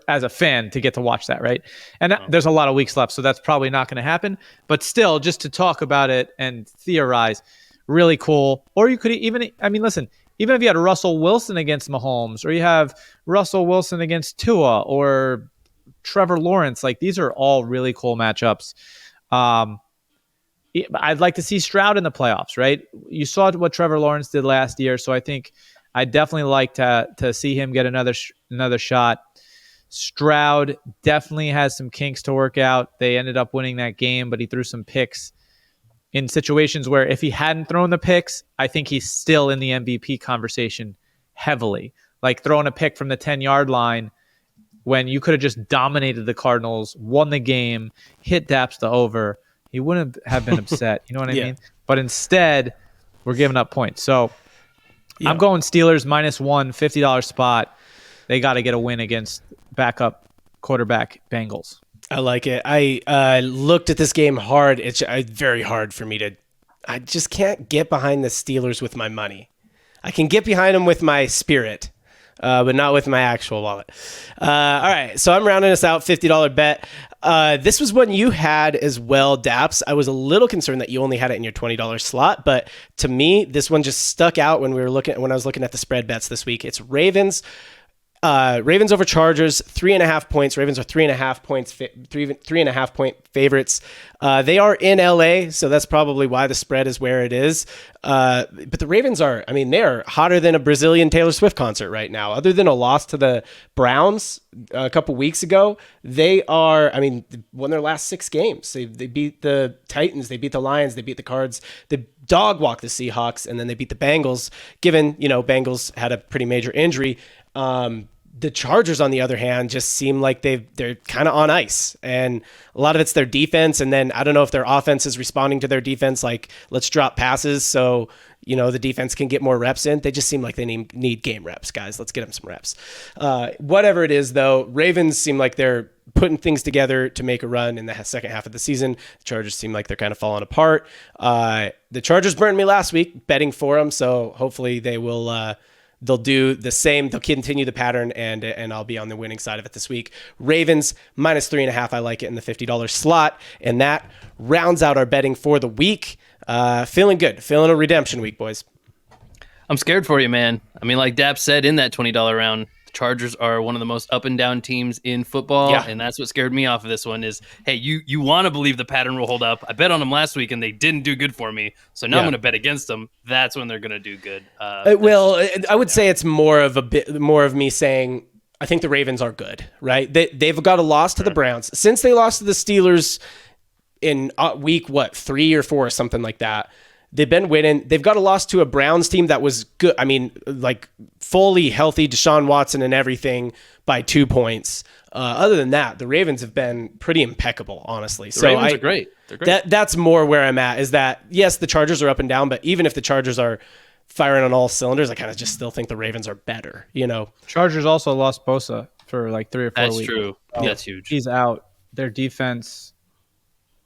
as a fan to get to watch that, right? And there's a lot of weeks left, so that's probably not going to happen. But still, just to talk about it and theorize, really cool. Or you could even if you had Russell Wilson against Mahomes, or you have Russell Wilson against Tua, or Trevor Lawrence, like, these are all really cool matchups. I'd like to see Stroud in the playoffs, right? You saw what Trevor Lawrence did last year, so I think I'd definitely like to see him get another shot. Stroud definitely has some kinks to work out. They ended up winning that game, but he threw some picks in situations where if he hadn't thrown the picks, I think he's still in the MVP conversation heavily. Like throwing a pick from the 10-yard line when you could have just dominated the Cardinals, won the game, hit Daps to over. He wouldn't have been upset. You know what I mean? But instead, we're giving up points. So I'm going Steelers -1, $50 spot. They got to get a win against backup quarterback Bengals. I like it. I looked at this game hard. It's very hard for me to. I just can't get behind the Steelers with my money. I can get behind them with my spirit, but not with my actual wallet. All right, so I'm rounding us out. $50 bet. This was one you had as well, Daps. I was a little concerned that you only had it in your $20 slot, but to me, this one just stuck out when I was looking at the spread bets this week. It's Ravens. Ravens over Chargers, 3.5 points. Ravens are 3.5 points, 3.5 point favorites. They are in LA, so that's probably why the spread is where it is. But the Ravens are, they're hotter than a Brazilian Taylor Swift concert right now. Other than a loss to the Browns a couple weeks ago, they are, won their last 6 games. They beat the Titans, they beat the Lions, they beat the Cards, they dog walked the Seahawks, and then they beat the Bengals, given, Bengals had a pretty major injury. The Chargers, on the other hand, just seem like they're kind of on ice, and a lot of it's their defense. And then I don't know if their offense is responding to their defense, like let's drop passes so the defense can get more reps in. They just seem like they need game reps, guys. Let's get them some reps. Whatever it is, though, Ravens seem like they're putting things together to make a run in the second half of the season. The Chargers seem like they're kind of falling apart. The Chargers burned me last week betting for them, so hopefully they will. They'll do the same. They'll continue the pattern, and I'll be on the winning side of it this week. Ravens -3.5. I like it in the $50 slot, and that rounds out our betting for the week. Feeling good. Feeling a redemption week, boys. I'm scared for you, man. Like Dap said in that $20 round, the Chargers are one of the most up and down teams in football, and that's what scared me off of this one is, hey, you want to believe the pattern will hold up. I bet on them last week, and they didn't do good for me, so now I'm going to bet against them. That's when they're going to do good. I would say it's more of me saying I think the Ravens are good, right? They've got a loss to the Browns. Since they lost to the Steelers in week, 3 or 4 or something like that, they've been winning. They've got a loss to a Browns team that was good. Fully healthy Deshaun Watson and everything by 2 points. Other than that, the Ravens have been pretty impeccable, honestly. The Ravens are great. They're great. That's more where I'm at, is that, yes, the Chargers are up and down, but even if the Chargers are firing on all cylinders, I kind of just still think the Ravens are better, Chargers also lost Bosa for 3 or 4 weeks. That's true. That's huge. He's out. Their defense,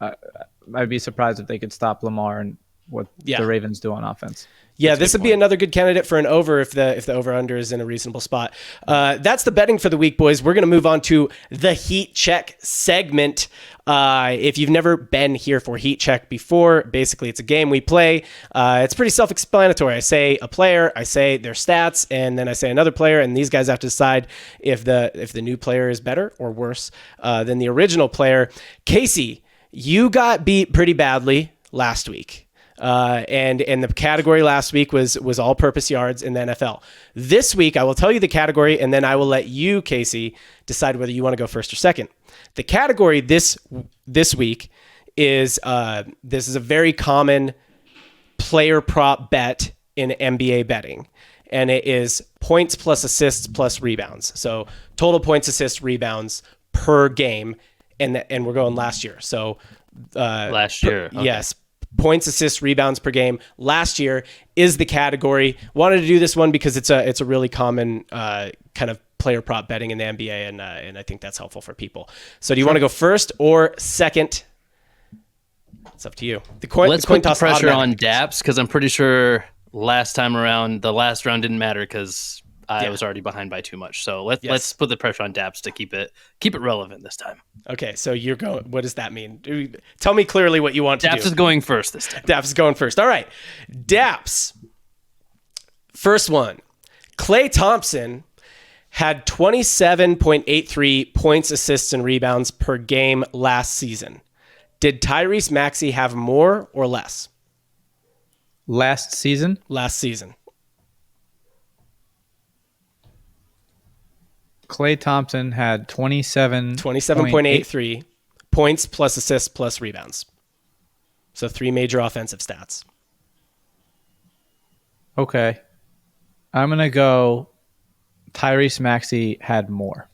I'd be surprised if they could stop Lamar, and what the Ravens do on offense. Yeah, this would be another good candidate for an over if the over-under is in a reasonable spot. That's the betting for the week, boys. We're going to move on to the Heat Check segment. If you've never been here for Heat Check before, basically it's a game we play. It's pretty self-explanatory. I say a player, I say their stats, and then I say another player, and these guys have to decide if the new player is better or worse than the original player. Casey, you got beat pretty badly last week. And the category last week was all-purpose yards in the NFL. This week, I will tell you the category, and then I will let you, Casey, decide whether you want to go first or second. The category this week is this is a very common player prop bet in NBA betting, and it is points plus assists plus rebounds. So total points, assists, rebounds per game, and we're going last year. So last year, okay. Yes. Points, assists, rebounds per game last year is the category. Wanted to do this one because it's a really common kind of player prop betting in the NBA, and I think that's helpful for people. So do you want to go first or second? It's up to you. Let's put the pressure on Daps because I'm pretty sure last time around the last round didn't matter because I was already behind by too much. So let's put the pressure on Daps to keep it relevant this time. Okay, so you're going. What does that mean? Tell me clearly what you want to do. Daps is going first this time. Daps is going first. All right, Daps. First one, Klay Thompson had 27.83 points, assists, and rebounds per game last season. Did Tyrese Maxey have more or less? Last season? Last season. Klay Thompson had 27.83 points plus assists plus rebounds. So 3 major offensive stats. Okay. I'm going to go Tyrese Maxey had more.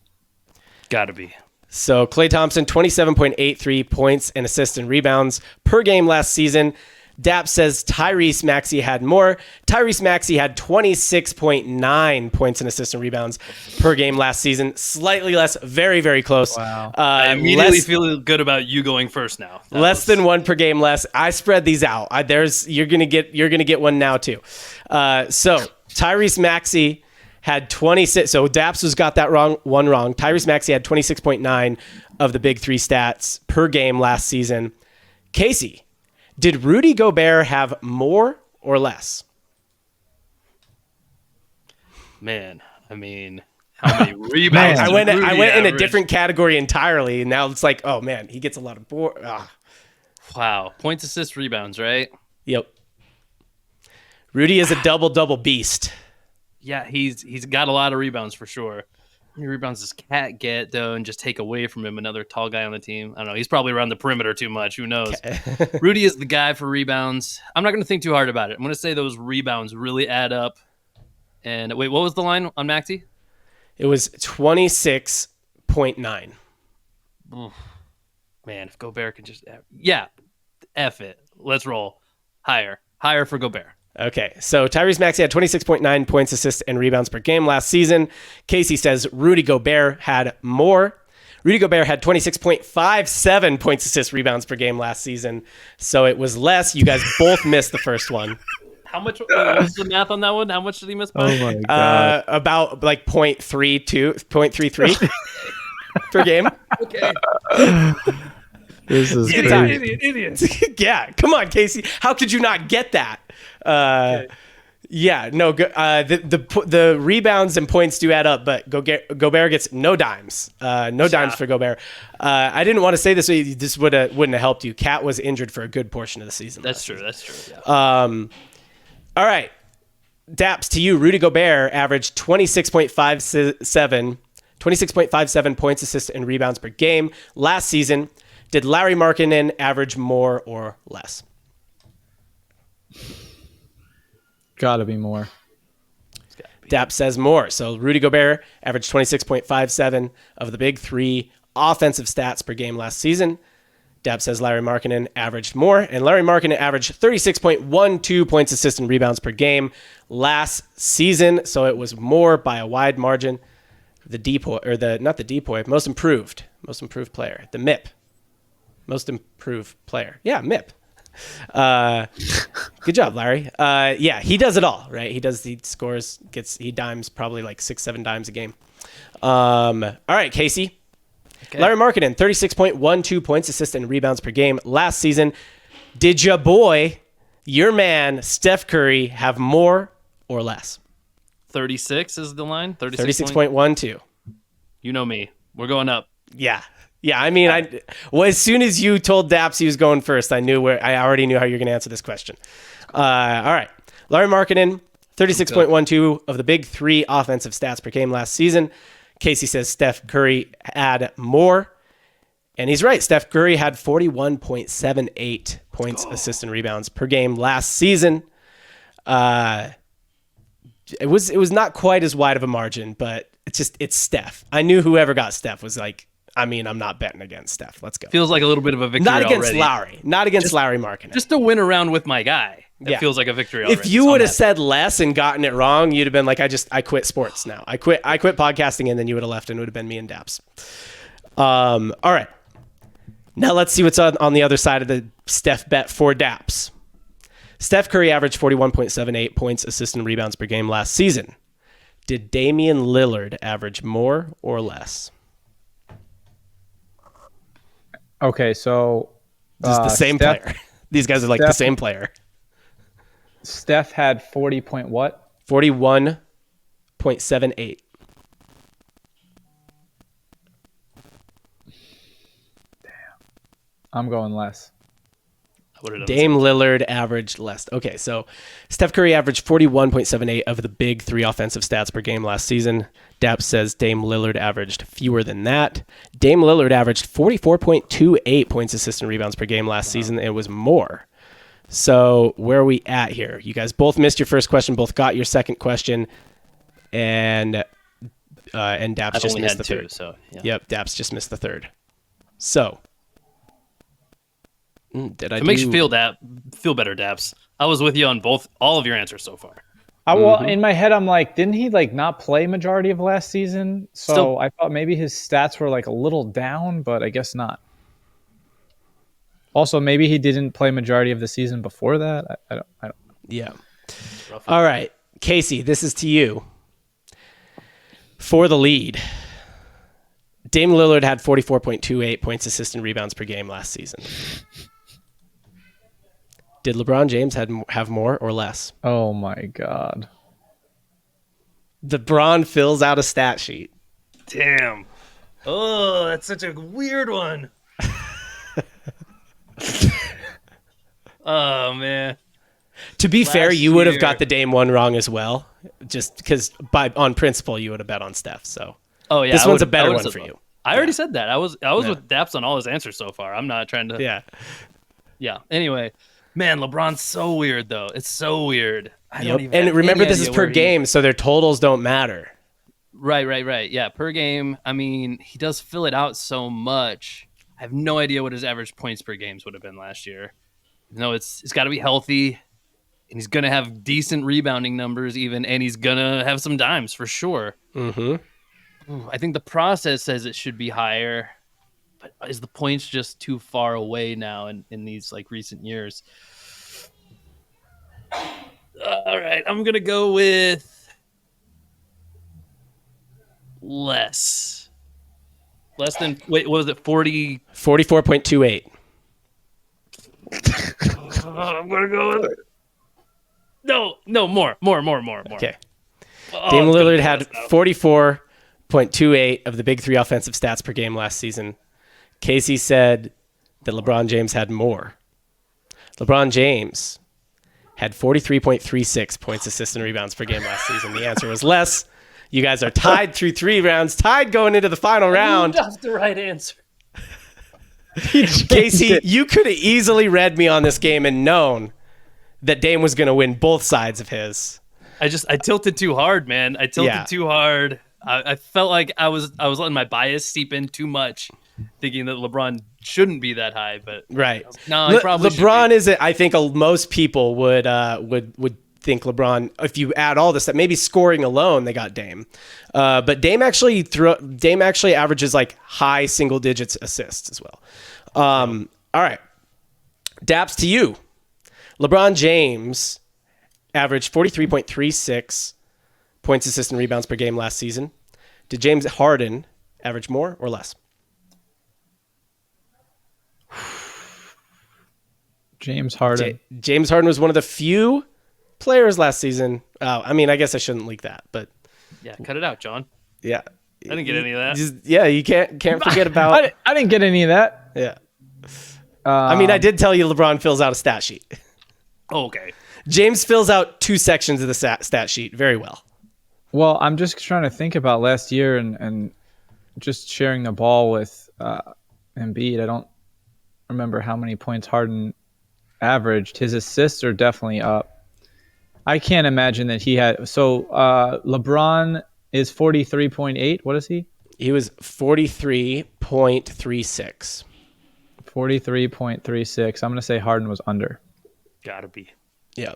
Gotta be. So Klay Thompson, 27.83 points and assists and rebounds per game last season. Dap says Tyrese Maxey had more. Tyrese Maxey had 26.9 points and assists and rebounds per game last season. Slightly less, very, very close. Wow. I immediately feel good about you going first now. Than one per game less. I spread these out. You're gonna get one now too. So Tyrese Maxey had 26. So Daps has got that wrong. Tyrese Maxey had 26.9 of the big 3 stats per game last season. Casey, did Rudy Gobert have more or less? Man, I mean, how many rebounds? I went in a different category entirely, and now it's like, oh man, he gets a lot of Wow, points, assists, rebounds, right? Yep. Rudy is a double beast. Yeah, he's got a lot of rebounds for sure. How many rebounds does Cat get, though, and just take away from him another tall guy on the team? I don't know. He's probably around the perimeter too much. Who knows? Rudy is the guy for rebounds. I'm not going to think too hard about it. I'm going to say those rebounds really add up. And wait, what was the line on Maxey? It was 26.9. Man, if Gobert can just... Yeah, F it. Let's roll. Higher for Gobert. Okay, so Tyrese Maxey had 26.9 points, assists, and rebounds per game last season. Casey says Rudy Gobert had more. Rudy Gobert had 26.57 points, assists, rebounds per game last season. So it was less. You guys both missed the first one. How much was the math on that one? How much did he miss by? Oh my God. About like 0.33 per game. Okay. This is idiots. Yeah, come on, Casey. How could you not get that? Okay. Yeah, no. The rebounds and points do add up, but Gobert gets no dimes. Dimes for Gobert. I didn't want to say this. This wouldn't have helped you. Cat was injured for a good portion of the season. That's true. Yeah. All right, Daps, to you. Rudy Gobert averaged 26.57 points, assists, and rebounds per game last season. Did Larry Markkinen average more or less? Gotta be more. Dap says more. So Rudy Gobert averaged 26.57 of the big 3 offensive stats per game last season. Dap says Larry Markkinen averaged more, and Larry Markkinen averaged 36.12 points, assists, and rebounds per game last season. So it was more by a wide margin. Most improved player, the MIP. Most improved player. Yeah, MIP. Good job, Larry. Yeah, he does it all, right? He scores, he dimes probably like 6-7 dimes a game. All right, Casey. Okay. Larry Markkinen, 36.12 points, assists, and rebounds per game last season. Did your boy, your man, Steph Curry, have more or less? 36 is the line? 36.12. You know me. We're going up. Yeah. Yeah, I mean, as soon as you told Daps he was going first, I already knew how you're going to answer this question. All right. Larry Markkinen, 36.12 of the big three offensive stats per game last season. Casey says Steph Curry had more. And he's right. Steph Curry had 41.78 points, assists, and rebounds per game last season. It was not quite as wide of a margin, but it's Steph. I knew whoever got Steph was like, I mean, I'm not betting against Steph. Let's go. Feels like a little bit of a victory Not against already. Lowry. Not against Larry Markkinen. Just to win around with my guy. It feels like a victory already. If you would have said less and gotten it wrong, you'd have been like, I quit sports now. I quit podcasting, and then you would have left, and it would have been me and Daps. All right. Now let's see what's on the other side of the Steph bet for Daps. Steph Curry averaged 41.78 points, assists, and rebounds per game last season. Did Damian Lillard average more or less? Okay, so this is the same player. These guys are like the same player. Steph had 40 point what? 41.78. I'm going less. Dame Lillard averaged less. Okay, so Steph Curry averaged 41.78 of the big three offensive stats per game last season. Daps says Dame Lillard averaged fewer than that. Dame Lillard averaged 44.28 points, assists, and rebounds per game last season. It was more. So where are we at here? You guys both missed your first question, both got your second question, and Daps just missed the third. So, yeah. Yep, Daps just missed the third. So it makes you feel better, Daps. I was with you on all of your answers so far. Well, in my head, I'm like, didn't he not play majority of last season? So I thought maybe his stats were a little down, but I guess not. Also, maybe he didn't play majority of the season before that. I don't know. Yeah. All right, Casey, this is to you. For the lead, Dame Lillard had 44.28 points, assists, and rebounds per game last season. Did LeBron James have more or less? Oh, my God. LeBron fills out a stat sheet. Damn. Oh, that's such a weird one. Oh, man. To be fair, you would have got the Dame one wrong as well, just because on principle you would have bet on Steph. So, this one's a better one for you. I already said that. I was with Daps on all his answers so far. I'm not trying to. Yeah. Anyway, man, LeBron's so weird though. It's so weird. And remember, this is per game, so their totals don't matter. Right. Yeah, per game. I mean, he does fill it out so much. I have no idea what his average points per games would have been last year. No, it's got to be healthy, and he's gonna have decent rebounding numbers even, and he's gonna have some dimes for sure. Mm-hmm. I think the process says it should be higher, but is the points just too far away now in these recent years? All right, I'm gonna go with less than what was it? 44.28. I'm gonna go with no more. Okay. Dame Lillard had 44.28 of the big three offensive stats per game last season. Casey said that LeBron James had more. LeBron James had 43.36 points, assists, and rebounds per game last season. The answer was less. You guys are tied through 3 rounds, tied going into the final round. That's the right answer. Casey, you could have easily read me on this game and known that Dame was going to win both sides of his. I tilted too hard, man. I tilted too hard. I felt like I was letting my bias seep in too much, thinking that LeBron shouldn't be that high. But right, no, probably LeBron is. I think most people would think LeBron. If you add all this, that maybe scoring alone, they got Dame. But Dame actually averages high single digits assists as well. All right. Daps to you. LeBron James averaged 43.36 points, assists, and rebounds per game last season. Did James Harden average more or less? James Harden. James Harden was one of the few players last season. I mean, I guess I shouldn't leak that, but yeah, cut it out, John. Yeah, I didn't get any of that. You can't forget about. I didn't get any of that. Yeah. I mean, I did tell you LeBron fills out a stat sheet. Oh, okay. James fills out 2 sections of the stat sheet very well. Well, I'm just trying to think about last year and just sharing the ball with Embiid. I don't remember how many points Harden averaged. His assists are definitely up. I can't imagine that he had. So LeBron is 43.8. What is he? He was 43.36. 43.36. I'm going to say Harden was under. Gotta be. Yeah.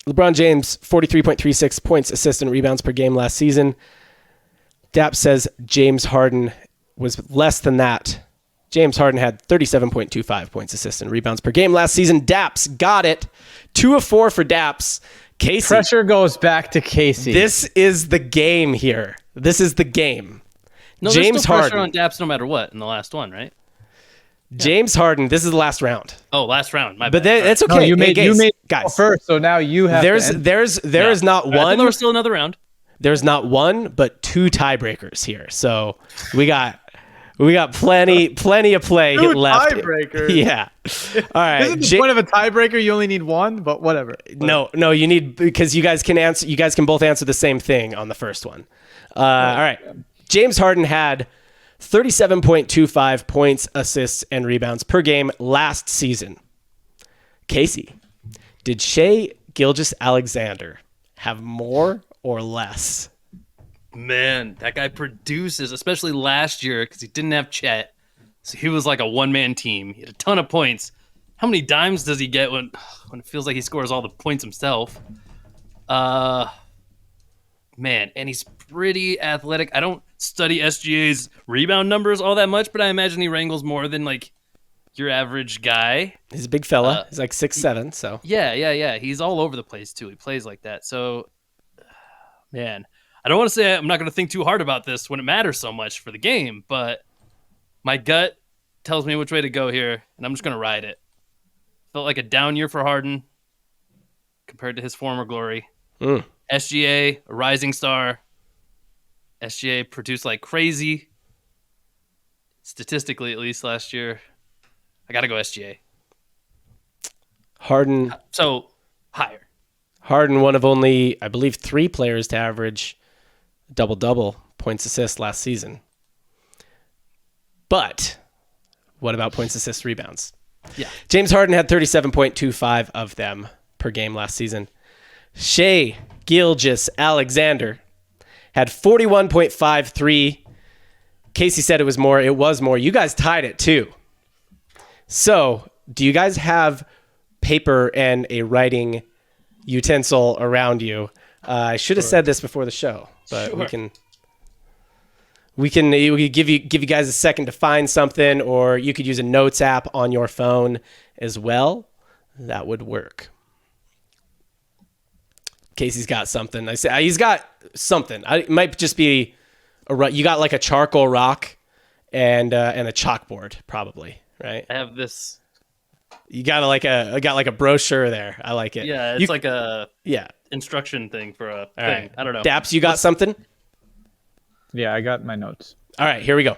LeBron James, 43.36 points, assists, and rebounds per game last season. Dap says James Harden was less than that. James Harden had 37.25 points, assists, and rebounds per game last season. Daps got it. 2 of 4 for Daps. Casey. Pressure goes back to Casey. This is the game here. This is the game. No, James there's still pressure Harden. on Daps no matter what in the last one, right? James Harden. This is the last round. Oh, last round. My But bad. that's okay. No, you made guys first, so now you have. There is not I thought one. there was still another round. There's not one, but 2 tiebreakers here. So we got plenty of play 2 left. tiebreakers. Yeah. All right. Isn't the point of a tiebreaker you only need one? But whatever. No, you need, because you guys can both answer the same thing on the first one. All right. James Harden had 37.25 points, assists, and rebounds per game last season. Casey, did Shai Gilgeous-Alexander have more or less? Man, that guy produces, especially last year because he didn't have Chet. So he was like a one-man team. He had a ton of points. How many dimes does he get when it feels like he scores all the points himself? Man, and he's pretty athletic. I don't study SGA's rebound numbers all that much, but I imagine he wrangles more than like your average guy. He's a big fella. He's like 6'7", so. Yeah. He's all over the place too. He plays like that. So, man, I don't want to say I'm not going to think too hard about this when it matters so much for the game, but my gut tells me which way to go here, and I'm just going to ride it. Felt like a down year for Harden compared to his former glory. SGA, a rising star. SGA produced like crazy, statistically at least last year. I got to go SGA. Harden. So, higher. Harden, one of only, I believe, 3 players to average double-double points, assists last season. But what about points, assists, rebounds? Yeah. James Harden had 37.25 of them per game last season. Shai Gilgeous-Alexander had 41.53. Casey said it was more. It was more. You guys tied it too. So, do you guys have paper and a writing utensil around you? I should have said this before the show, but we can give you guys a second to find something, or you could use a notes app on your phone as well. That would work. Casey's got something. I say he's got something. It might just be you got like a charcoal rock and a chalkboard, probably, right? I have this. You got a brochure there. I like it. Yeah, it's like a yeah instruction thing for a thing. Right. I don't know. Daps, you got something? Yeah, I got my notes. All right, here we go.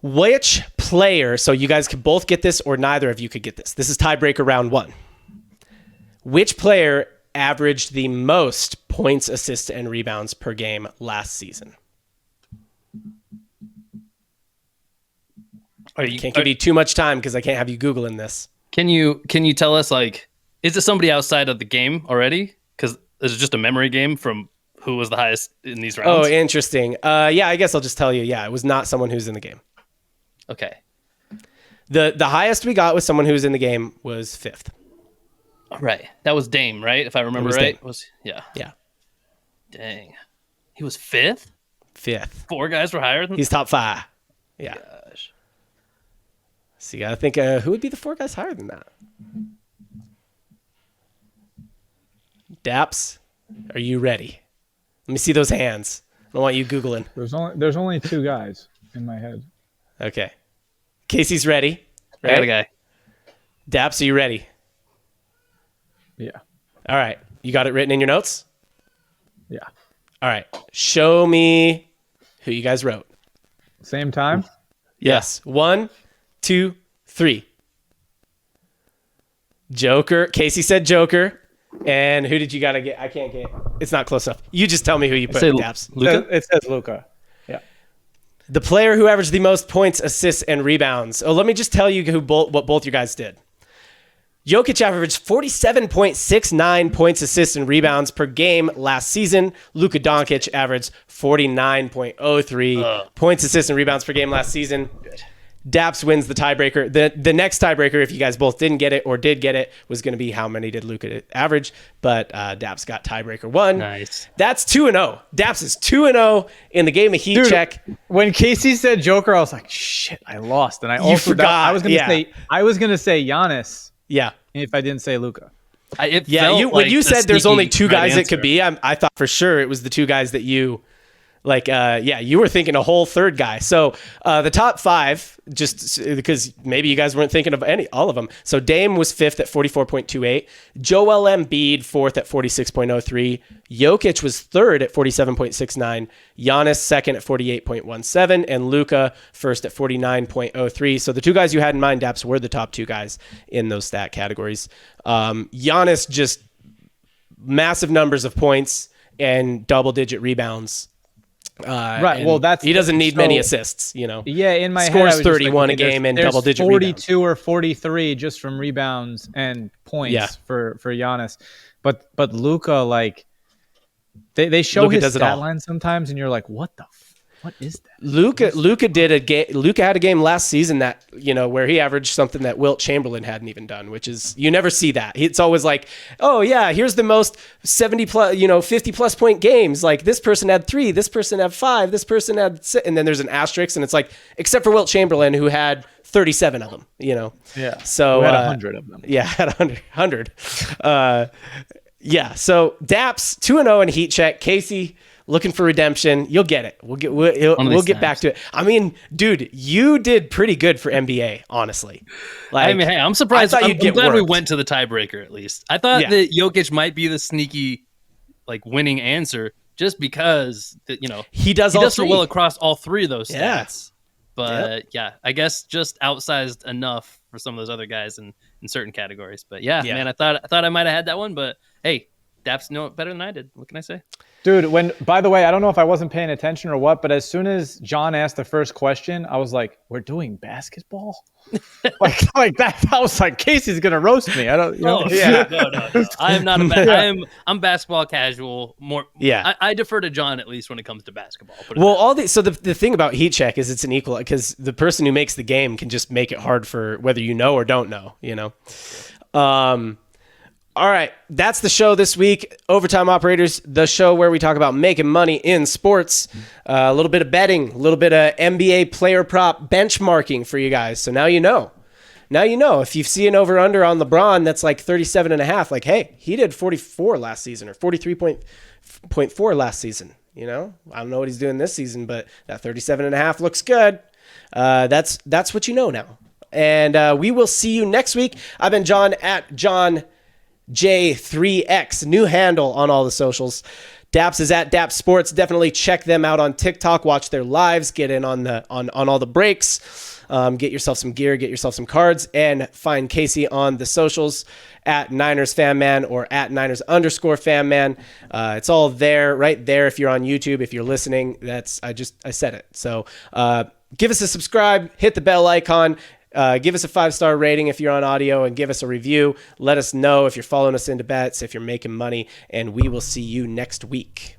Which player? So you guys could both get this, or neither of you could get this. This is tiebreaker round 1. Which player averaged the most points, assists, and rebounds per game last season? Can't give you too much time because I can't have you Googling this. Can you tell us, like, is it somebody outside of the game already? Because is it just a memory game from who was the highest in these rounds? Oh, interesting. Yeah, I guess I'll just tell you. Yeah, it was not someone who's in the game. Okay. The highest we got with someone who was in the game was 5th. Right. That was Dame, right? If I remember right. Yeah. Dang. He was 5th? 5th. 4 guys were higher than He's top 5. Yeah. Gosh. So you got to think who would be the 4 guys higher than that? Daps, are you ready? Let me see those hands. I don't want you Googling. There's only 2 guys in my head. Okay. Casey's ready. Right? I got a guy. Daps, are you ready? Yeah. All right. You got it written in your notes? Yeah. All right. Show me who you guys wrote. Same time? Yes. 1, 2, 3. Joker. Casey said Joker. And who did you got to get? I can't get. It's not close enough. You just tell me who you put in Daps. Luka? It says Luka. Yeah. The player who averaged the most points, assists, and rebounds. Oh, let me just tell you what both you guys did. Jokic averaged 47.69 points, assists, and rebounds per game last season. Luka Doncic averaged 49.03 points, assists, and rebounds per game last season. Good. Daps wins the tiebreaker. The next tiebreaker, if you guys both didn't get it or did get it, was going to be how many did Luka average, but Daps got tiebreaker 1. Nice. That's 2-0. Daps is 2-0 in the game of heat check. When Casey said Joker, I was like, shit, I lost. And I also forgot. I was gonna say Giannis. Yeah. If I didn't say Luka. When you said there's only 2 guys it could be, I thought for sure it was the 2 guys that you you were thinking a whole third guy. So the top 5, just because maybe you guys weren't thinking of all of them. So Dame was 5th at 44.28. Joel Embiid 4th at 46.03. Jokic was 3rd at 47.69. Giannis 2nd at 48.17. And Luka 1st at 49.03. So the 2 guys you had in mind, Daps, were the top 2 guys in those stat categories. Giannis just massive numbers of points and double-digit rebounds. Right. Well, he doesn't need many assists, Yeah, in my scores head, 31 a game and double-digit 42 or 43 just from rebounds and points for Giannis. But Luka, they show Luka his stat line sometimes, and you're like, what is that? Luka had a game last season that where he averaged something that Wilt Chamberlain hadn't even done, which is you never see that. It's always like, oh yeah, here's the most 70 plus 50 plus point games. Like this person had 3, this person had 5, this person had 6, and then there's an asterisk, and it's like except for Wilt Chamberlain who had 37 of them. Yeah. So had 100 of them. Yeah, had 100. Yeah. So Daps 2-0 in heat check. Casey, looking for redemption. You'll get it. We'll get back to it. I mean, dude, you did pretty good for NBA, honestly. Hey, I'm surprised. I'm glad we went to the tiebreaker at least. I thought that Jokic might be the sneaky, winning answer just because he does so well across all 3 of those stats. But I guess just outsized enough for some of those other guys in certain categories. But man, I thought I might have had that one, but hey, Daps know it better than I did. What can I say? Dude, by the way, I don't know if I wasn't paying attention or what, but as soon as John asked the first question, I was like, we're doing basketball? like that. I was like, Casey's going to roast me. I don't, No. I am not I'm basketball casual. More. Yeah. I defer to John at least when it comes to basketball. So the thing about heat check is it's an equal, because the person who makes the game can just make it hard for whether you know or don't know, All right, that's the show this week. Overtime Operators, the show where we talk about making money in sports, a little bit of betting, a little bit of NBA player prop benchmarking for you guys. So now you know. If you see an over-under on LeBron that's like 37.5, like, hey, he did 44 last season or 43.4 last season. I don't know what he's doing this season, but that 37.5 looks good. That's what you know now. And we will see you next week. I've been John at John J3X, new handle on all the socials. Daps is at Daps Sports. Definitely check them out on TikTok. Watch their lives. Get in on all the breaks. Get yourself some gear. Get yourself some cards. And find Casey on the socials at Niners Fan Man or at Niners_Fan Man. It's all there, right there. If you're on YouTube, if you're listening, I said it. So give us a subscribe. Hit the bell icon. Give us a 5-star rating if you're on audio and give us a review. Let us know if you're following us into bets, if you're making money, and we will see you next week.